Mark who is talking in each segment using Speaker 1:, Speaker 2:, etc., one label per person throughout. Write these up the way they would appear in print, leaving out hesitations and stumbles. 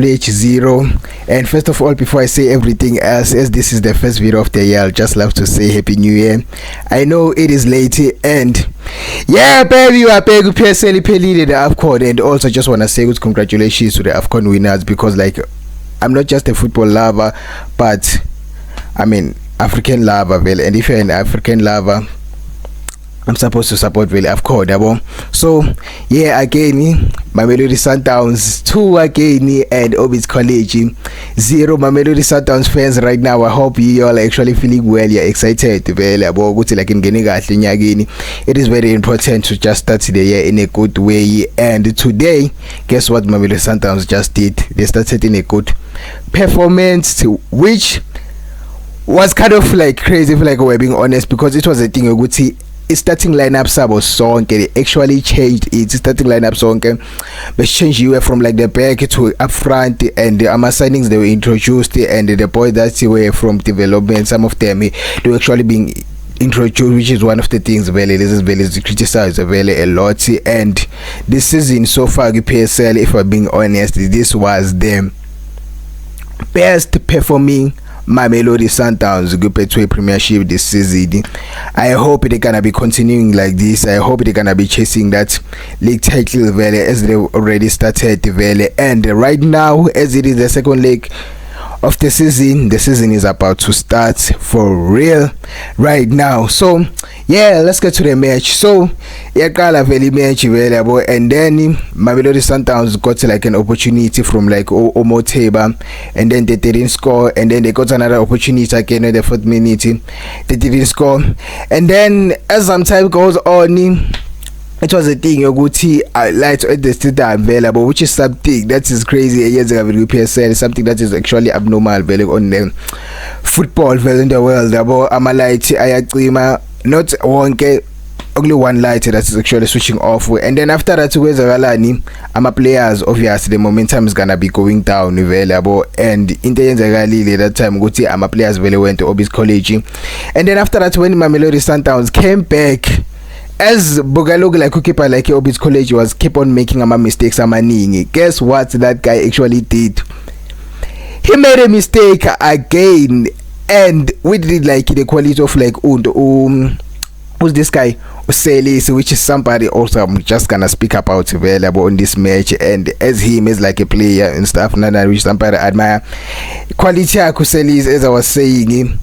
Speaker 1: Zero. And first of all, before I say everything else, as this is the first video of the year, I'll just love to say Happy New Year. I know it is late, and yeah, baby, I beg you, PSL Pelile the AFCON, and also just wanna say good congratulations to the AFCON winners, because like I'm not just a football lover, but I mean African lover, well, and if you're an African lover, I'm supposed to support really AFCON, yabo. So yeah, again Mamelodi Sundowns 2 again, and Orbit College 0. Mamelodi Sundowns fans right now, I hope you all are actually feeling well, you're excited vele yabo ukuthi like ngene kahle nyakeni. It is very important to just start the year in a good way, and today guess what Mamelodi Sundowns just did? They started in a good performance, which was kind of like crazy, if like we're being honest, because it was a thing ukuthi starting lineup sabo sonke, they actually changed it. Starting lineup sonke but changed you from like the back to up front, and the signings they were introduced, and the boys that were from development, some of them they were actually being introduced, which is one of the things this is very criticized a lot. And this season so far, PSL, if I'm being honest, this was the best performing Mamelodi Sundowns compared to a premiership this season. I hope they're gonna be continuing like this. I hope they're gonna be chasing that league title valley as they already started the valley. And right now, as it is the second leg of the season is about to start for real right now. So yeah, let's get to the match. So yeah, kala veli match available, and then Mamelodi Sundowns got like an opportunity from like Omoteba, and then they didn't score, and then they got another opportunity again in the 4th minute, they didn't score, and then as some time goes on, it was a thing yokuthi lights at the stadium available, which is something that is crazy. Years ago with PSL, something that is actually abnormal available on the football in the world. About light ayacima, not wonke, only one light that is actually switching off, and then after that wezakalani players, obviously the momentum is gonna be going down available, and in the end that time ukuthi players really went to Orbit College, and then after that when Mamelodi Sundowns came back, as Bogalogo like keeper like Orbit College was keep on making mistakes amaningi, guess what that guy actually did? He made a mistake again, and we did like the quality of like who's this guy Selis, which is somebody also I'm just gonna speak about available on this match, and as him is like a player and stuff, which somebody admire quality Selis, as I was saying.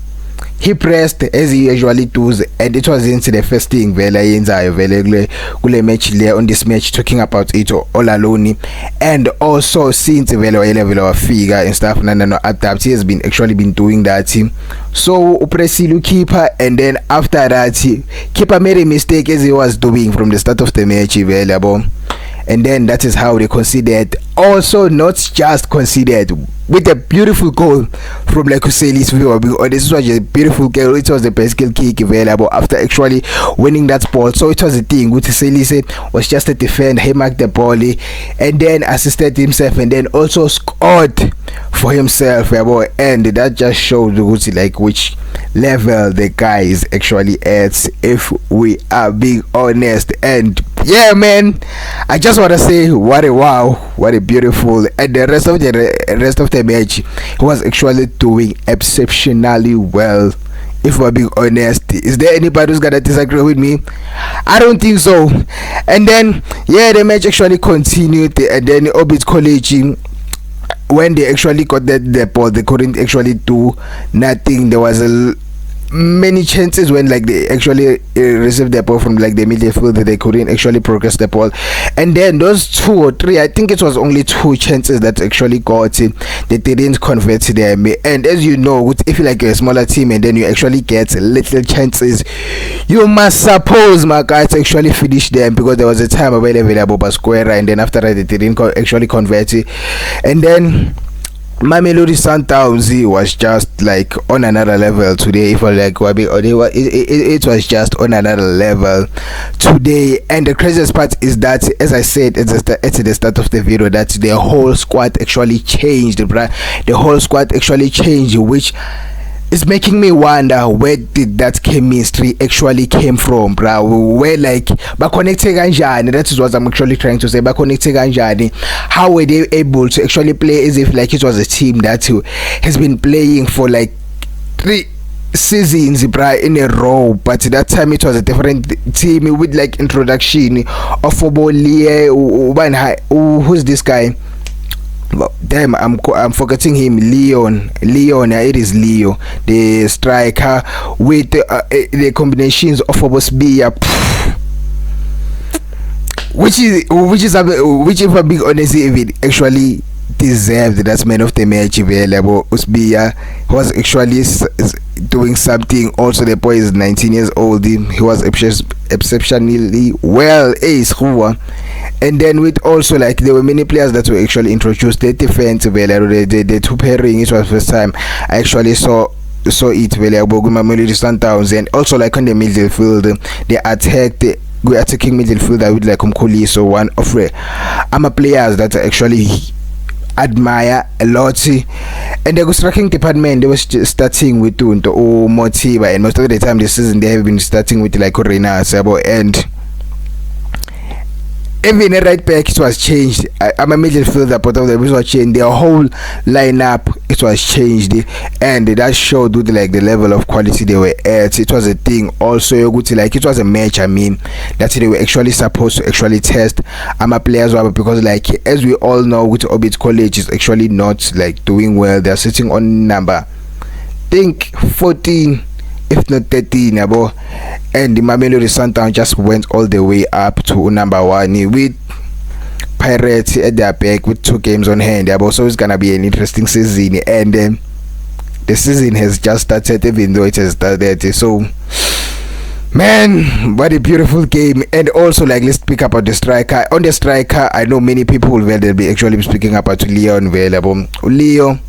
Speaker 1: He pressed as he usually does, and it was into the first thing vela yenzayo vele kule match there on this match, talking about it all alone. And also since vela wafika and stuff no adapt, he has been actually been doing that. So upresilu keeper, and then after that keeper made a mistake as he was doing from the start of the match available, and then that is how they considered. Also not just considered with a beautiful goal from like Selis. This was a beautiful goal. It was the best goal kick available after actually winning that ball. So it was a thing with Selis was just a defender. He marked the ball and then assisted himself, and then also scored for himself, and that just showed like which level the guy is actually at, if we are being honest. And yeah, man, I just want to say what a wow, what a beautiful, and the rest of the match he was actually doing exceptionally well, if we're being honest. Is there anybody who's gonna disagree with me? I don't think so. And then yeah, the match actually continued, and then Orbit College, when they actually got the ball, they couldn't actually do nothing. There was many chances when like they actually received the ball from like the midfield, that they couldn't actually progress the ball, and then those 2 or 3, I think it was only 2 chances that actually got it, they didn't convert them. And as you know, if you like a smaller team and then you actually get little chances, you must suppose my guys actually finish them, because there was a time available by Square, and then after that they didn't actually convert it. And then Mamelodi Sundowns was just like on another level today. If I like it was just on another level today. And the craziest part is that, as I said at the start of the video, that the whole squad actually changed, the whole squad actually changed, which it's making me wonder where did that chemistry actually came from, bro. Where like connected kanjani, that is what I'm actually trying to say. Connected kanjani, how were they able to actually play as if like it was a team that has been playing for like 3 seasons, bro, in a row, but that time it was a different team with like introduction of Obolie. Who's this guy? Damn, I'm forgetting him. Leon, yeah, it is Leo, the striker with the combinations of Obosbia, which if I'm being honest, if it actually deserved that man of the match available. Usbia was actually doing something. Also, the boy is 19 years old. He was exceptionally well ace. And then with also like there were many players that were actually introduced. The defense, the two pairing, it was first time I actually saw it available with Mamelodi Sundowns. And also like on the midfield, they attacked. We're attacking midfielder with like Umkhuli, so one of the players that actually admire a lot. And the striking department, they was starting with Tunto or Motiba, and most of the time this season they have been starting with like Reina Sabo, and even a right back it was changed. I'm a midfielder, but of the was changed. Their whole lineup it was changed, and that showed with like the level of quality they were at. It was a thing. Also, you could like it was a match. I mean, that they were actually supposed to actually test players, because like as we all know, with Orbit College is actually not like doing well. They're sitting on number, think 14. If not 13, and the Mamelodi Sundowns just went all the way up to number 1 with Pirates at their back with 2 games on hand. So it's gonna be an interesting season, and the season has just started, even though it has started. So, man, what a beautiful game. And also, like, let's speak about the striker. On the striker, I know many people will be actually speaking about Leon available. Leo,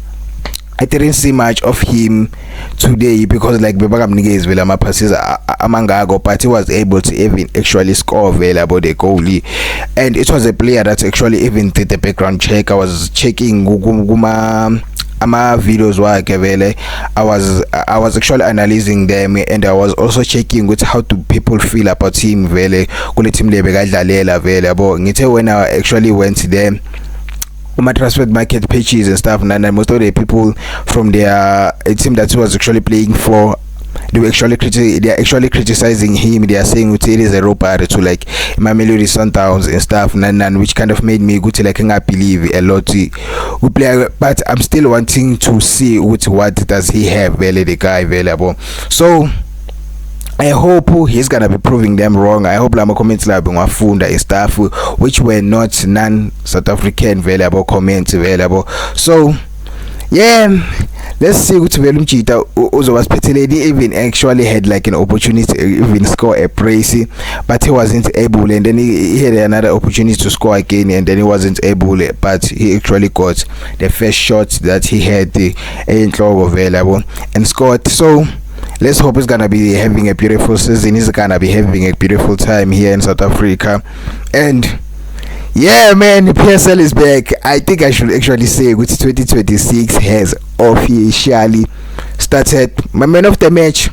Speaker 1: I didn't see much of him today because like Bebakamnige vela passes amangago, but he was able to even actually score available the goalie, and it was a player that actually even did the background check. I was checking videos wakhe vele. I was actually analyzing them, and I was also checking with how do people feel about him vele kule team le bekadlalela vele yabo. Ngithe when I actually went there my transfer market pages and stuff, and most of the people from their team that he was actually playing for, they are actually criticizing him. They are saying it is a rope to like Mamelodi Sundowns and stuff, which kind of made me go to like I believe a lot we play, but I'm still wanting to see what does he have really, the guy available. So I hope he's gonna be proving them wrong. I hope Lama comments lab Wafunda and stuff which were not non-South African available comments available. So yeah, let's see what Velum Cheetah also was particularly even actually had like an opportunity to even score a praise, but he wasn't able, and then he had another opportunity to score again, and then he wasn't able, but he actually got the first shot that he had available and scored. So let's hope he's gonna be having a beautiful season. He's gonna be having a beautiful time here in South Africa. And yeah, man, the PSL is back. I think I should actually say with 2026 has officially started. My man of the match,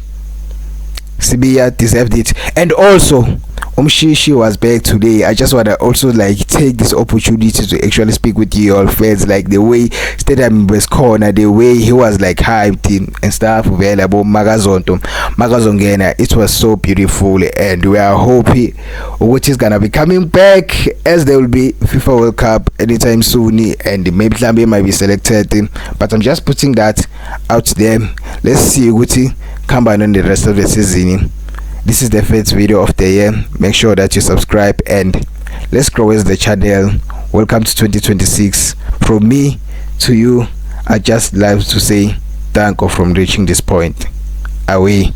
Speaker 1: Sibia, deserved it. And also Umshishi was back today. I just want to also like take this opportunity to actually speak with you all fans, like the way Stadium West Corner, the way he was like hyped and stuff available Magazongena. It was so beautiful, and we are hoping which is gonna be coming back, as there will be FIFA World Cup anytime soon, and maybe Lambe might be selected, but I'm just putting that out there. Let's see what come on the rest of the season. This is the first video of the year. Make sure that you subscribe and let's grow as the channel. Welcome to 2026. From me to you, I just love to say thank you from reaching this point. Away.